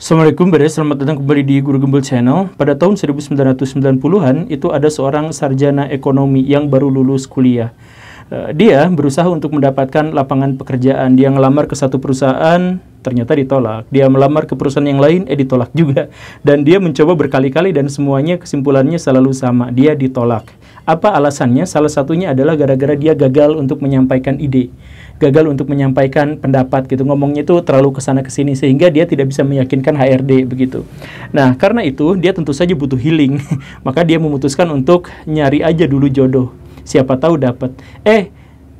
Assalamualaikum Beres, selamat datang kembali di Guru Gembel Channel. Pada tahun 1990-an itu ada seorang sarjana ekonomi yang baru lulus kuliah. Dia berusaha untuk mendapatkan lapangan pekerjaan. Dia ngelamar ke satu perusahaan, ternyata ditolak. Dia melamar ke perusahaan yang lain, ditolak juga. Dan dia mencoba berkali-kali dan semuanya kesimpulannya selalu sama, dia ditolak. Apa alasannya? Salah satunya adalah gara-gara dia gagal untuk menyampaikan ide. Gagal untuk menyampaikan pendapat gitu, ngomongnya itu terlalu kesana kesini sehingga dia tidak bisa meyakinkan HRD begitu. Nah, karena itu dia tentu saja butuh healing. Maka dia memutuskan untuk nyari aja dulu jodoh. Siapa tahu dapat.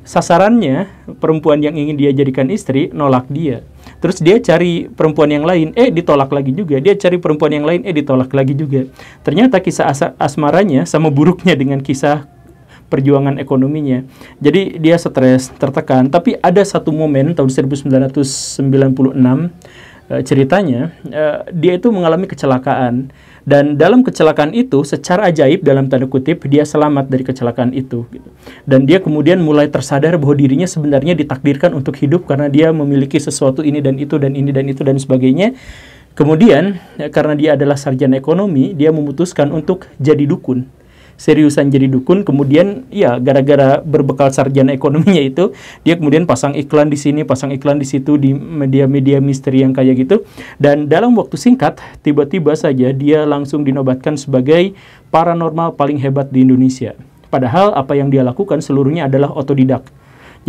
Sasarannya perempuan yang ingin dia jadikan istri nolak dia. Terus dia cari perempuan yang lain, ditolak lagi juga. Dia cari perempuan yang lain, ditolak lagi juga. Ternyata kisah asmaranya sama buruknya dengan kisah perjuangan ekonominya. Jadi dia stres, tertekan. Tapi ada satu momen tahun 1996, ceritanya dia itu mengalami kecelakaan. Dan dalam kecelakaan itu, secara ajaib dalam tanda kutip, dia selamat dari kecelakaan itu. Dan dia kemudian mulai tersadar bahwa dirinya sebenarnya ditakdirkan untuk hidup karena dia memiliki sesuatu ini dan itu dan ini dan itu dan sebagainya. Kemudian, karena dia adalah sarjana ekonomi, dia memutuskan untuk jadi dukun. Seriusan jadi dukun, kemudian ya gara-gara berbekal sarjana ekonominya itu, dia kemudian pasang iklan di sini, pasang iklan di situ, di media-media misteri yang kayak gitu. Dan dalam waktu singkat, tiba-tiba saja dia langsung dinobatkan sebagai paranormal paling hebat di Indonesia. Padahal apa yang dia lakukan seluruhnya adalah otodidak.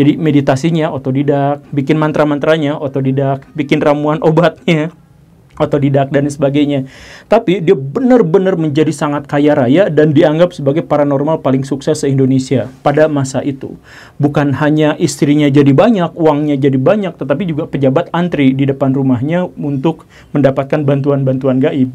Jadi meditasinya otodidak, bikin mantra-mantranya otodidak, bikin ramuan obatnya otodidak dan sebagainya. Tapi dia benar-benar menjadi sangat kaya raya dan dianggap sebagai paranormal paling sukses se-Indonesia pada masa itu. Bukan hanya istrinya jadi banyak, uangnya jadi banyak, tetapi juga pejabat antri di depan rumahnya untuk mendapatkan bantuan-bantuan gaib.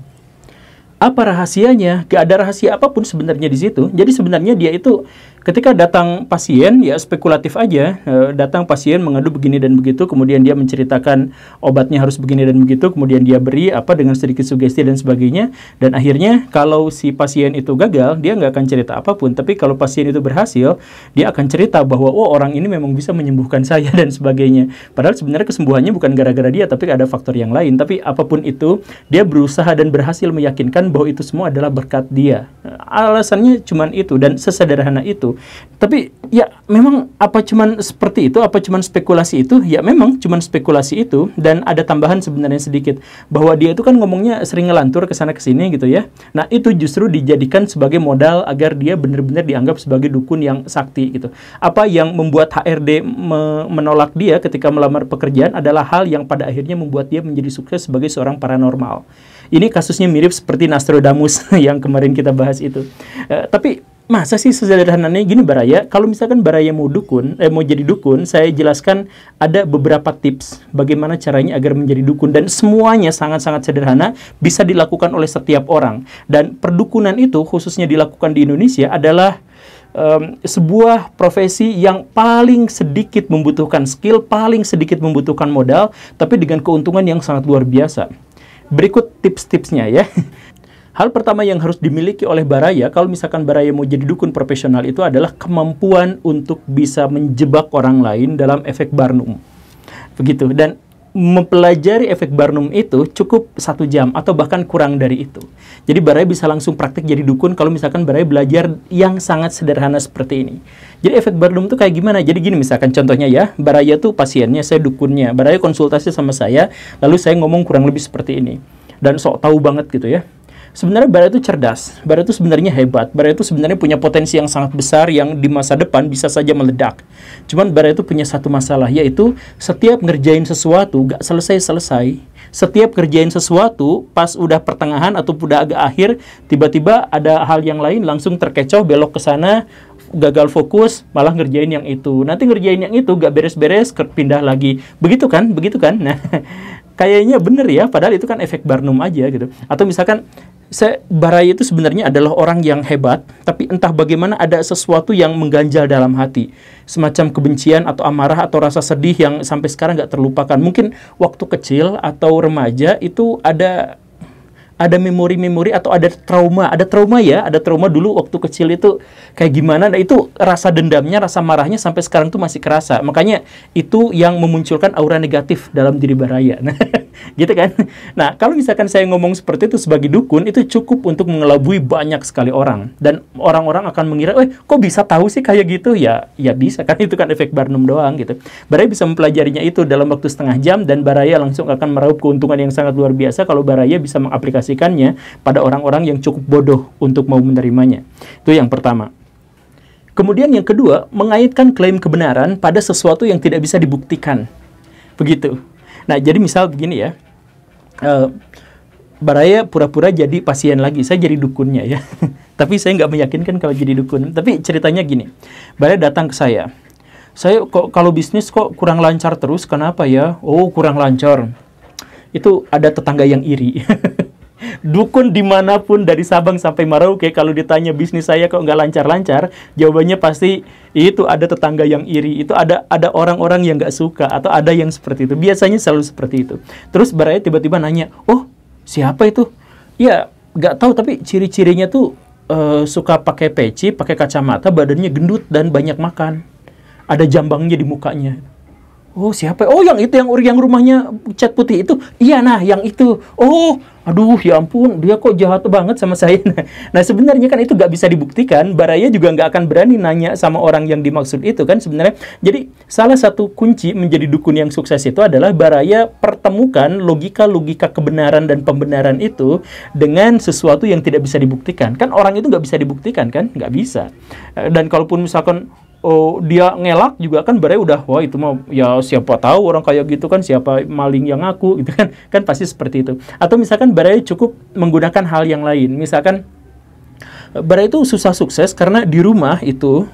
Apa rahasianya? Gak ada rahasia apapun sebenarnya di situ. Jadi sebenarnya dia itu ketika datang pasien, ya spekulatif aja. Datang pasien mengadu begini dan begitu, kemudian dia menceritakan obatnya harus begini dan begitu, kemudian dia beri apa dengan sedikit sugesti dan sebagainya. Dan akhirnya kalau si pasien itu gagal, dia nggak akan cerita apapun. Tapi kalau pasien itu berhasil, dia akan cerita bahwa orang ini memang bisa menyembuhkan saya dan sebagainya. Padahal sebenarnya kesembuhannya bukan gara-gara dia, tapi ada faktor yang lain. Tapi apapun itu, dia berusaha dan berhasil meyakinkan bahwa itu semua adalah berkat dia. Alasannya cuman itu dan sesederhana itu. Tapi ya memang apa cuman seperti itu, apa cuman spekulasi itu? Ya memang cuman spekulasi itu. Dan ada tambahan sebenarnya sedikit, bahwa dia itu kan ngomongnya sering ngelantur kesana kesini gitu ya. Nah itu justru dijadikan sebagai modal agar dia benar-benar dianggap sebagai dukun yang sakti gitu. Apa yang membuat HRD menolak dia ketika melamar pekerjaan adalah hal yang pada akhirnya membuat dia menjadi sukses sebagai seorang paranormal. Ini kasusnya mirip seperti Nostradamus yang kemarin kita bahas itu. Tapi masa sih sesederhananya gini Baraya? Kalau misalkan Baraya mau jadi dukun, saya jelaskan ada beberapa tips bagaimana caranya agar menjadi dukun, dan semuanya sangat-sangat sederhana, bisa dilakukan oleh setiap orang. Dan perdukunan itu khususnya dilakukan di Indonesia adalah sebuah profesi yang paling sedikit membutuhkan skill, paling sedikit membutuhkan modal, tapi dengan keuntungan yang sangat luar biasa. Berikut tips-tipsnya ya. Hal pertama yang harus dimiliki oleh Baraya, kalau misalkan Baraya mau jadi dukun profesional, itu adalah kemampuan untuk bisa menjebak orang lain dalam efek Barnum. Begitu. Dan mempelajari efek Barnum itu cukup 1 jam atau bahkan kurang dari itu. Jadi Baraya bisa langsung praktik jadi dukun kalau misalkan Baraya belajar yang sangat sederhana seperti ini. Jadi efek Barnum itu kayak gimana? Jadi gini misalkan contohnya ya, Baraya tuh pasiennya, saya dukunnya. Baraya konsultasi sama saya, lalu saya ngomong kurang lebih seperti ini. Dan sok tahu banget gitu ya. Sebenarnya Baraya itu cerdas, Baraya itu sebenarnya hebat, Baraya itu sebenarnya punya potensi yang sangat besar yang di masa depan bisa saja meledak. Cuman Baraya itu punya satu masalah, yaitu setiap ngerjain sesuatu gak selesai-selesai. Setiap kerjain sesuatu, pas udah pertengahan atau udah agak akhir, tiba-tiba ada hal yang lain langsung terkecoh, belok ke sana, gagal fokus, malah ngerjain yang itu. Nanti ngerjain yang itu gak beres-beres, pindah lagi. Begitu kan? Nah, kayaknya bener ya, padahal itu kan efek Barnum aja gitu. Atau misalkan Baraya itu sebenarnya adalah orang yang hebat, tapi entah bagaimana ada sesuatu yang mengganjal dalam hati. Semacam kebencian atau amarah atau rasa sedih yang sampai sekarang nggak terlupakan. Mungkin waktu kecil atau remaja itu ada memori-memori atau ada trauma dulu waktu kecil itu kayak gimana. Nah itu rasa dendamnya, rasa marahnya sampai sekarang tuh masih kerasa. Makanya itu yang memunculkan aura negatif dalam diri Baraya. Nah, Gitu kan? Nah, kalau misalkan saya ngomong seperti itu sebagai dukun, itu cukup untuk mengelabui banyak sekali orang. Dan orang-orang akan mengira, kok bisa tahu sih kayak gitu? Ya bisa kan, itu kan efek Barnum doang gitu. Baraya bisa mempelajarinya itu dalam waktu setengah jam, dan Baraya langsung akan meraup keuntungan yang sangat luar biasa kalau Baraya bisa mengaplikasikannya pada orang-orang yang cukup bodoh untuk mau menerimanya. Itu yang pertama. Kemudian yang kedua, mengaitkan klaim kebenaran pada sesuatu yang tidak bisa dibuktikan. Begitu. Nah, jadi misal begini ya, Baraya pura-pura jadi pasien lagi, saya jadi dukunnya ya. Tapi saya nggak meyakinkan kalau jadi dukun. Tapi ceritanya gini, Baraya datang ke saya kok kalau bisnis kok kurang lancar terus, kenapa ya? Oh, kurang lancar. Itu ada tetangga yang iri. Dukun dimanapun dari Sabang sampai Merauke, kalau ditanya bisnis saya kok nggak lancar-lancar, jawabannya pasti itu ada tetangga yang iri, itu ada orang-orang yang nggak suka, atau ada yang seperti itu. Biasanya selalu seperti itu. Terus Baraya tiba-tiba nanya, oh siapa itu? Ya nggak tahu, tapi ciri-cirinya tuh suka pakai peci, pakai kacamata, badannya gendut dan banyak makan. Ada jambangnya di mukanya. Oh siapa? Oh yang itu, yang rumahnya cat putih itu. Iya nah yang itu. Oh aduh ya ampun, dia kok jahat banget sama saya. Nah sebenarnya kan itu nggak bisa dibuktikan. Baraya juga nggak akan berani nanya sama orang yang dimaksud itu kan sebenarnya. Jadi salah satu kunci menjadi dukun yang sukses itu adalah Baraya pertemukan logika-logika kebenaran dan pembenaran itu dengan sesuatu yang tidak bisa dibuktikan. Kan orang itu nggak bisa dibuktikan kan? Nggak bisa. Dan kalaupun misalkan dia ngelak juga kan Baraya udah, wah itu mah ya siapa tahu orang kayak gitu kan, siapa maling yang ngaku gitu kan pasti seperti itu. Atau misalkan Baraya cukup menggunakan hal yang lain, misalkan Baraya itu susah sukses karena di rumah itu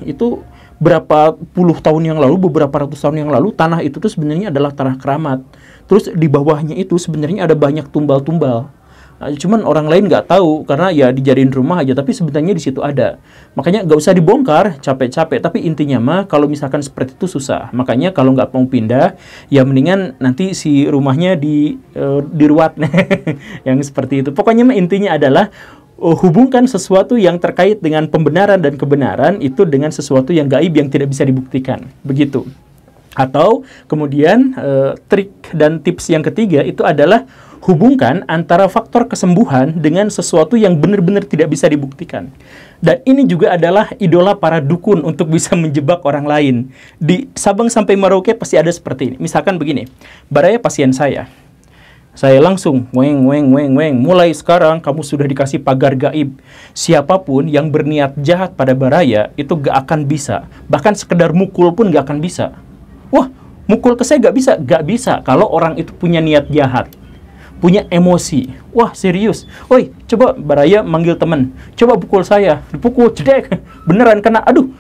berapa puluh tahun yang lalu, beberapa ratus tahun yang lalu, tanah itu tuh sebenarnya adalah tanah keramat. Terus di bawahnya itu sebenarnya ada banyak tumbal-tumbal. Cuman orang lain nggak tahu karena ya dijadiin rumah aja, tapi sebenarnya di situ ada. Makanya nggak usah dibongkar capek-capek, tapi intinya mah kalau misalkan seperti itu susah. Makanya kalau nggak mau pindah, ya mendingan nanti si rumahnya diruat yang seperti itu. Pokoknya mah intinya adalah hubungkan sesuatu yang terkait dengan pembenaran dan kebenaran itu dengan sesuatu yang gaib yang tidak bisa dibuktikan. Begitu. Atau kemudian trik dan tips yang ketiga itu adalah hubungkan antara faktor kesembuhan dengan sesuatu yang benar-benar tidak bisa dibuktikan. Dan ini juga adalah idola para dukun untuk bisa menjebak orang lain. Di Sabang sampai Merauke pasti ada seperti ini. Misalkan begini, Baraya pasien saya. Saya langsung, weng, mulai sekarang kamu sudah dikasih pagar gaib. Siapapun yang berniat jahat pada Baraya, itu gak akan bisa. Bahkan sekedar mukul pun gak akan bisa. Wah, mukul ke saya gak bisa. Gak bisa kalau orang itu punya niat jahat, punya emosi. Wah serius, woi coba Baraya manggil temen, coba pukul saya, dipukul jedek, beneran kena. Aduh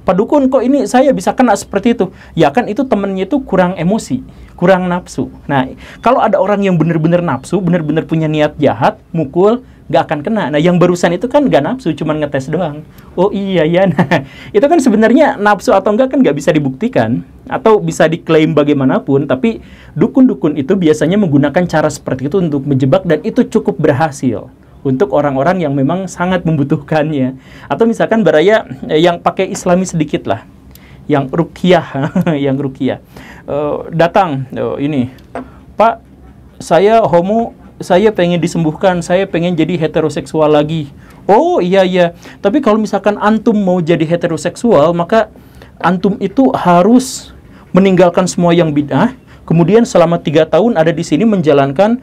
Pak Dukun, kok ini saya bisa kena seperti itu? Ya kan itu temennya itu kurang emosi, kurang nafsu. Nah kalau ada orang yang bener-bener nafsu, bener-bener punya niat jahat, mukul gak akan kena. Nah yang barusan itu kan gak nafsu, cuman ngetes doang. Oh iya ya, nah itu kan sebenarnya nafsu atau enggak kan gak bisa dibuktikan atau bisa diklaim bagaimanapun, tapi dukun-dukun itu biasanya menggunakan cara seperti itu untuk menjebak, dan itu cukup berhasil untuk orang-orang yang memang sangat membutuhkannya. Atau misalkan Baraya yang pakai Islami sedikit lah, yang ruqyah, yang ruqyah datang, ini Pak, saya homo, saya pengen disembuhkan, saya pengen jadi heteroseksual lagi. Oh iya, tapi kalau misalkan antum mau jadi heteroseksual, maka antum itu harus meninggalkan semua yang bid'ah, kemudian selama 3 tahun ada di sini menjalankan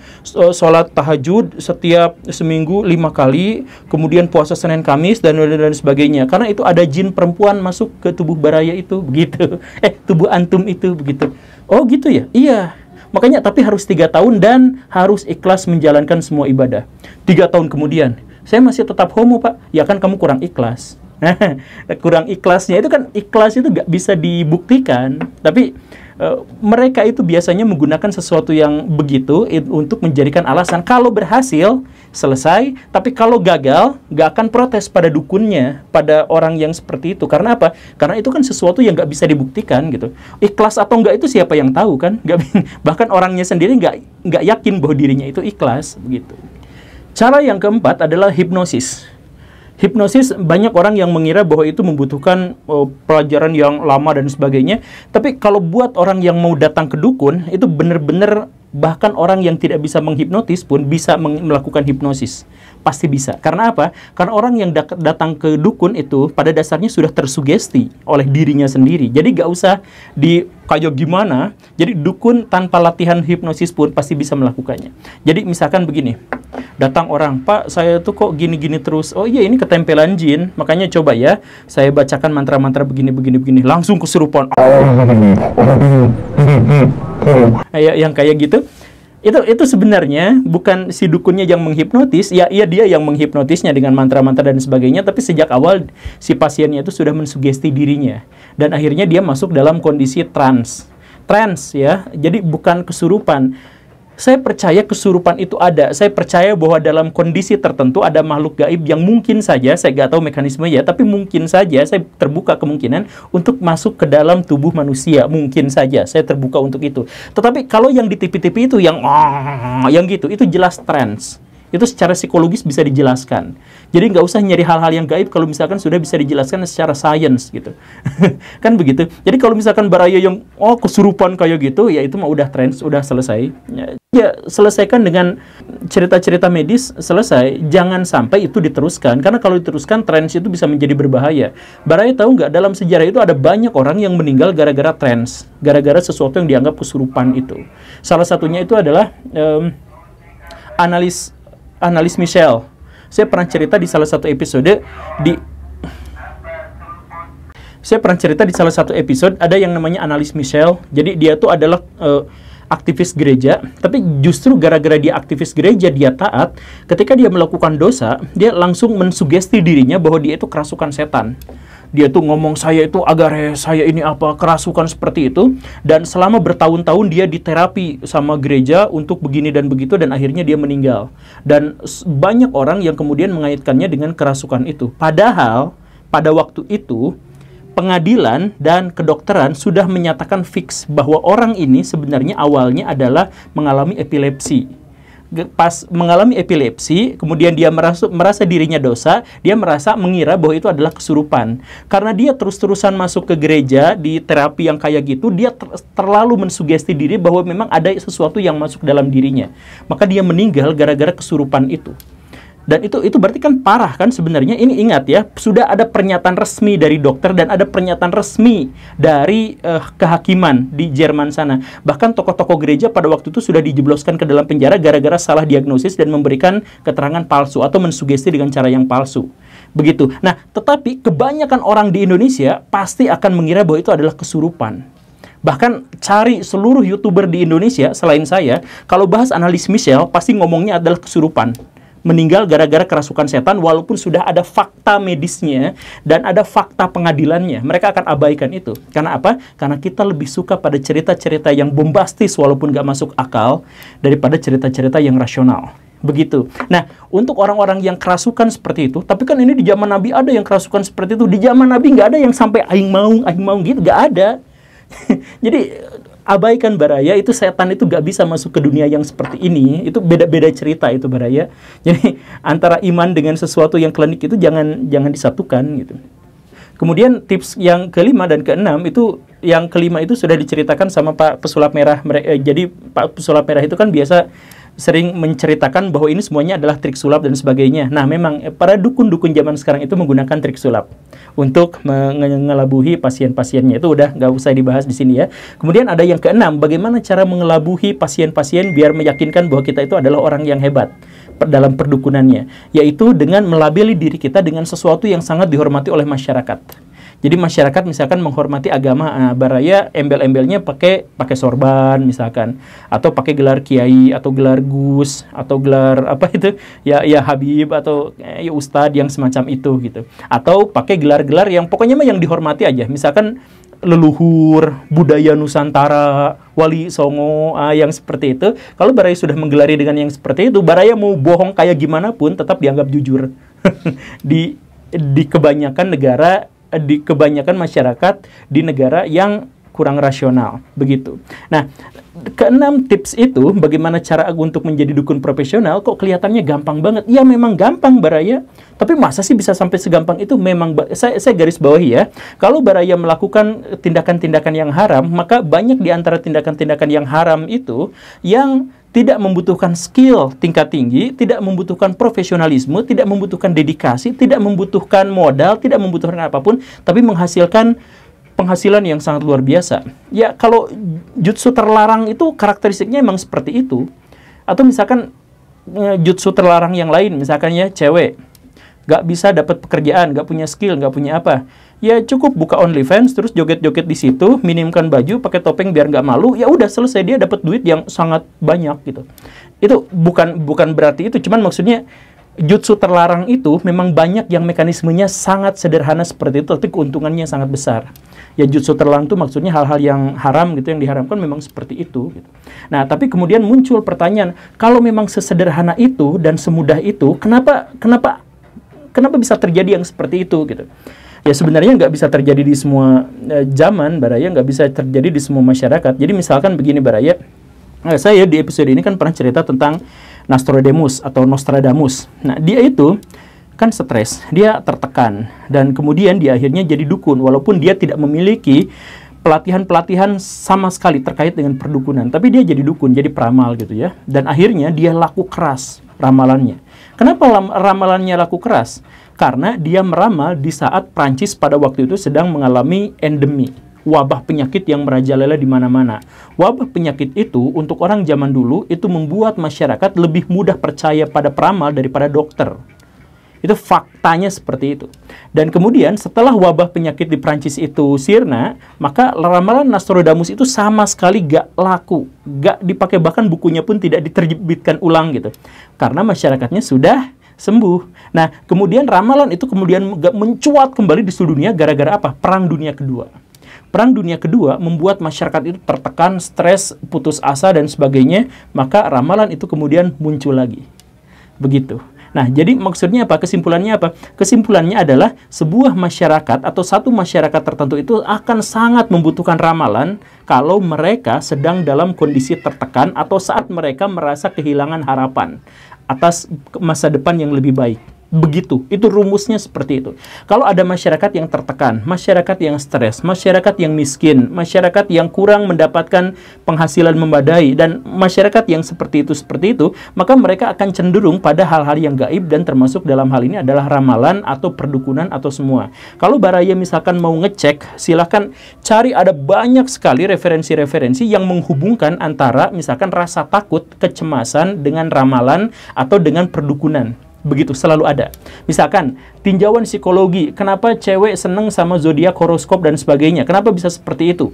sholat tahajud setiap seminggu 5 kali, kemudian puasa Senin Kamis dan sebagainya, karena itu ada jin perempuan masuk ke tubuh Baraya itu, begitu. Tubuh antum itu, begitu. Oh gitu ya? Iya. Makanya tapi harus 3 tahun dan harus ikhlas menjalankan semua ibadah. 3 tahun kemudian, saya masih tetap homo Pak. Ya kan kamu kurang ikhlas. Nah, kurang ikhlasnya itu kan, ikhlas itu nggak bisa dibuktikan. Tapi mereka itu biasanya menggunakan sesuatu yang begitu untuk menjadikan alasan. Kalau berhasil, selesai. Tapi kalau gagal, nggak akan protes pada dukunnya, pada orang yang seperti itu. Karena apa? Karena itu kan sesuatu yang nggak bisa dibuktikan gitu. Ikhlas atau nggak itu siapa yang tahu kan? Bahkan orangnya sendiri nggak yakin bahwa dirinya itu ikhlas begitu. Cara yang keempat adalah hipnosis. Hipnosis, banyak orang yang mengira bahwa itu membutuhkan pelajaran yang lama dan sebagainya. Tapi kalau buat orang yang mau datang ke dukun, itu benar-benar Bahkan orang yang tidak bisa menghipnotis pun bisa melakukan hipnosis. Pasti bisa. Karena apa? Karena orang yang datang ke dukun itu pada dasarnya sudah tersugesti oleh dirinya sendiri. Jadi gak usah kayak gimana. Jadi dukun tanpa latihan hipnosis pun pasti bisa melakukannya. Jadi misalkan begini, datang orang, Pak, saya tuh kok gini-gini terus. Oh iya, ini ketempelan jin. Makanya coba ya, saya bacakan mantra-mantra begini. Langsung kesurupan. Yang kayak gitu. Itu sebenarnya bukan si dukunnya yang menghipnotis, ya iya dia yang menghipnotisnya dengan mantra-mantra dan sebagainya, tapi sejak awal si pasiennya itu sudah mensugesti dirinya dan akhirnya dia masuk dalam kondisi trans ya. Jadi bukan kesurupan. Saya percaya kesurupan itu ada. Saya percaya bahwa dalam kondisi tertentu ada makhluk gaib yang mungkin saja, saya nggak tahu mekanismenya, tapi mungkin saja saya terbuka kemungkinan untuk masuk ke dalam tubuh manusia. Mungkin saja saya terbuka untuk itu. Tetapi kalau yang di TV-TV itu yang gitu, itu jelas trans. Itu secara psikologis bisa dijelaskan. Jadi nggak usah nyari hal-hal yang gaib kalau misalkan sudah bisa dijelaskan secara sains gitu. Kan begitu. Jadi kalau misalkan baraya yang kesurupan kayak gitu, ya itu mah udah trans, udah selesai. Ya selesaikan dengan cerita-cerita medis, selesai. Jangan sampai itu diteruskan, karena kalau diteruskan trans itu bisa menjadi berbahaya. Baraya tahu nggak, dalam sejarah itu ada banyak orang yang meninggal gara-gara trans, gara-gara sesuatu yang dianggap kesurupan itu. Salah satunya itu adalah analis Michel. Saya pernah cerita di salah satu episode ada yang namanya analis Michel. Jadi dia tuh adalah aktivis gereja, tapi justru gara-gara dia aktivis gereja, dia taat, ketika dia melakukan dosa, dia langsung mensugesti dirinya bahwa dia itu kerasukan setan. Dia tuh ngomong, saya itu agares, saya ini apa, kerasukan seperti itu. Dan selama bertahun-tahun dia diterapi sama gereja untuk begini dan begitu, dan akhirnya dia meninggal. Dan banyak orang yang kemudian mengaitkannya dengan kerasukan itu. Padahal, pada waktu itu, pengadilan dan kedokteran sudah menyatakan fix bahwa orang ini sebenarnya awalnya adalah mengalami epilepsi. Pas mengalami epilepsi, kemudian dia merasa dirinya dosa, dia mengira bahwa itu adalah kesurupan. Karena dia terus-terusan masuk ke gereja di terapi yang kayak gitu, dia terlalu mensugesti diri bahwa memang ada sesuatu yang masuk dalam dirinya. Maka dia meninggal gara-gara kesurupan itu. Dan itu berarti kan parah kan sebenarnya. Ini ingat ya, sudah ada pernyataan resmi dari dokter dan ada pernyataan resmi dari kehakiman di Jerman sana. Bahkan tokoh-tokoh gereja pada waktu itu sudah dijebloskan ke dalam penjara gara-gara salah diagnosis dan memberikan keterangan palsu atau mensugesti dengan cara yang palsu. Begitu. Nah, tetapi kebanyakan orang di Indonesia pasti akan mengira bahwa itu adalah kesurupan. Bahkan cari seluruh YouTuber di Indonesia selain saya, kalau bahas analis Michel pasti ngomongnya adalah kesurupan. Meninggal gara-gara kerasukan setan, walaupun sudah ada fakta medisnya dan ada fakta pengadilannya. Mereka akan abaikan itu. Karena apa? Karena kita lebih suka pada cerita-cerita yang bombastis walaupun gak masuk akal daripada cerita-cerita yang rasional. Begitu. Nah, untuk orang-orang yang kerasukan seperti itu, tapi kan ini di zaman Nabi ada yang kerasukan seperti itu. Di zaman Nabi nggak ada yang sampai aing maung gitu, nggak ada. Jadi abaikan baraya, itu setan itu gak bisa masuk ke dunia yang seperti ini. Itu beda-beda cerita itu baraya. Jadi antara iman dengan sesuatu yang klinik itu jangan disatukan gitu. Kemudian tips yang kelima dan keenam itu, yang kelima itu sudah diceritakan sama Pak Pesulap Merah. Jadi Pak Pesulap Merah itu kan biasa sering menceritakan bahwa ini semuanya adalah trik sulap dan sebagainya. Nah, memang para dukun-dukun zaman sekarang itu menggunakan trik sulap untuk mengelabuhi pasien-pasiennya. Itu udah nggak usah dibahas di sini ya. Kemudian ada yang keenam, bagaimana cara mengelabuhi pasien-pasien biar meyakinkan bahwa kita itu adalah orang yang hebat dalam perdukunannya, yaitu dengan melabeli diri kita dengan sesuatu yang sangat dihormati oleh masyarakat. Jadi masyarakat misalkan menghormati agama, baraya embel-embelnya pakai sorban misalkan, atau pakai gelar kiai atau gelar gus atau gelar apa itu ya habib atau ya ustadz yang semacam itu gitu, atau pakai gelar-gelar yang pokoknya mah yang dihormati aja, misalkan leluhur, budaya Nusantara, wali songo, yang seperti itu. Kalau baraya sudah menggelari dengan yang seperti itu, baraya mau bohong kayak gimana pun tetap dianggap jujur. di kebanyakan negara, di kebanyakan masyarakat di negara yang kurang rasional, begitu. Nah, keenam tips itu, bagaimana cara untuk menjadi dukun profesional, kok kelihatannya gampang banget. Ya memang gampang, Baraya. Tapi masa sih bisa sampai segampang itu? Memang, saya garis bawahi ya, kalau Baraya melakukan tindakan-tindakan yang haram, maka banyak di antara tindakan-tindakan yang haram itu, yang tidak membutuhkan skill tingkat tinggi, tidak membutuhkan profesionalisme, tidak membutuhkan dedikasi, tidak membutuhkan modal, tidak membutuhkan apapun, tapi menghasilkan penghasilan yang sangat luar biasa. Ya, kalau jutsu terlarang itu karakteristiknya emang seperti itu. Atau misalkan jutsu terlarang yang lain, misalkan ya cewek, nggak bisa dapat pekerjaan, nggak punya skill, nggak punya apa. Ya cukup buka OnlyFans, terus joget-joget di situ, minimkan baju, pakai topeng biar nggak malu, ya udah selesai, dia dapat duit yang sangat banyak gitu. Itu bukan berarti itu, cuman maksudnya jutsu terlarang itu memang banyak yang mekanismenya sangat sederhana seperti itu, tapi keuntungannya sangat besar. Ya jutsu terlarang itu maksudnya hal-hal yang haram gitu, yang diharamkan memang seperti itu gitu. Nah, tapi kemudian muncul pertanyaan, kalau memang sesederhana itu dan semudah itu, kenapa bisa terjadi yang seperti itu gitu? Ya sebenarnya nggak bisa terjadi di semua zaman, Baraya, nggak bisa terjadi di semua masyarakat. Jadi misalkan begini, Baraya, saya di episode ini kan pernah cerita tentang Nostradamus atau Nostradamus. Nah, dia itu kan stres, dia tertekan, dan kemudian dia akhirnya jadi dukun, walaupun dia tidak memiliki pelatihan-pelatihan sama sekali terkait dengan perdukunan, tapi dia jadi dukun, jadi peramal gitu ya, dan akhirnya dia laku keras ramalannya. Kenapa ramalannya laku keras? Karena dia meramal di saat Prancis pada waktu itu sedang mengalami endemi, wabah penyakit yang merajalela di mana-mana. Wabah penyakit itu untuk orang zaman dulu itu membuat masyarakat lebih mudah percaya pada peramal daripada dokter. Itu faktanya seperti itu. Dan kemudian setelah wabah penyakit di Prancis itu sirna, maka ramalan Nostradamus itu sama sekali gak laku, gak dipakai, bahkan bukunya pun tidak diterbitkan ulang gitu. Karena masyarakatnya sudah sembuh. Nah, kemudian ramalan itu kemudian mencuat kembali di seluruh dunia gara-gara apa? Perang Dunia Kedua. Perang Dunia Kedua membuat masyarakat itu tertekan, stres, putus asa, dan sebagainya. Maka ramalan itu kemudian muncul lagi. Begitu. Nah, jadi maksudnya apa? Kesimpulannya apa? Kesimpulannya adalah sebuah masyarakat atau satu masyarakat tertentu itu akan sangat membutuhkan ramalan kalau mereka sedang dalam kondisi tertekan atau saat mereka merasa kehilangan harapan atas masa depan yang lebih baik. Begitu, itu rumusnya seperti itu. Kalau ada masyarakat yang tertekan, masyarakat yang stres, masyarakat yang miskin, masyarakat yang kurang mendapatkan penghasilan memadai, dan masyarakat yang seperti itu, maka mereka akan cenderung pada hal-hal yang gaib, dan termasuk dalam hal ini adalah ramalan atau perdukunan atau semua. Kalau Baraya misalkan mau ngecek, silahkan cari, ada banyak sekali referensi-referensi yang menghubungkan antara misalkan rasa takut, kecemasan dengan ramalan atau dengan perdukunan. Begitu, selalu ada. Misalkan, tinjauan psikologi, kenapa cewek seneng sama zodiak, horoskop, dan sebagainya. Kenapa bisa seperti itu?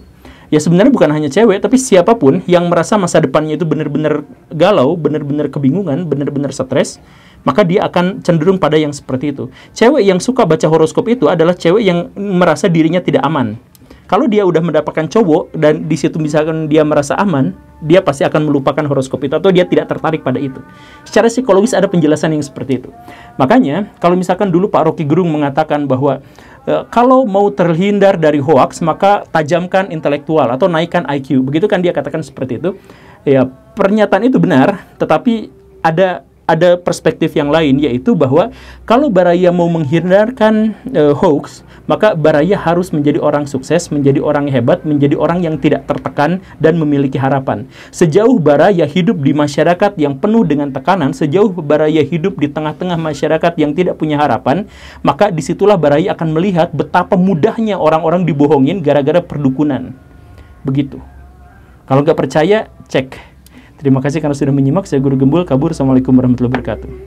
Ya sebenarnya bukan hanya cewek, tapi siapapun yang merasa masa depannya itu benar-benar galau, benar-benar kebingungan, benar-benar stres, maka dia akan cenderung pada yang seperti itu. Cewek yang suka baca horoskop itu adalah cewek yang merasa dirinya tidak aman. Kalau dia udah mendapatkan cowok, dan di situ misalkan dia merasa aman, dia pasti akan melupakan horoskop itu, atau dia tidak tertarik pada itu. Secara psikologis ada penjelasan yang seperti itu. Makanya, kalau misalkan dulu Pak Rocky Gerung mengatakan bahwa kalau mau terhindar dari hoaks, maka tajamkan intelektual atau naikkan IQ. Begitu kan dia katakan seperti itu. Ya, pernyataan itu benar, tetapi ada perspektif yang lain, yaitu bahwa kalau Baraya mau menghindarkan hoax, maka Baraya harus menjadi orang sukses, menjadi orang hebat, menjadi orang yang tidak tertekan dan memiliki harapan. Sejauh Baraya hidup di masyarakat yang penuh dengan tekanan, sejauh Baraya hidup di tengah-tengah masyarakat yang tidak punya harapan, maka disitulah Baraya akan melihat betapa mudahnya orang-orang dibohongin gara-gara perdukunan. Begitu. Kalau nggak percaya, cek. Terima kasih karena sudah menyimak. Saya Guru Gembul, kabur. Assalamualaikum warahmatullahi wabarakatuh.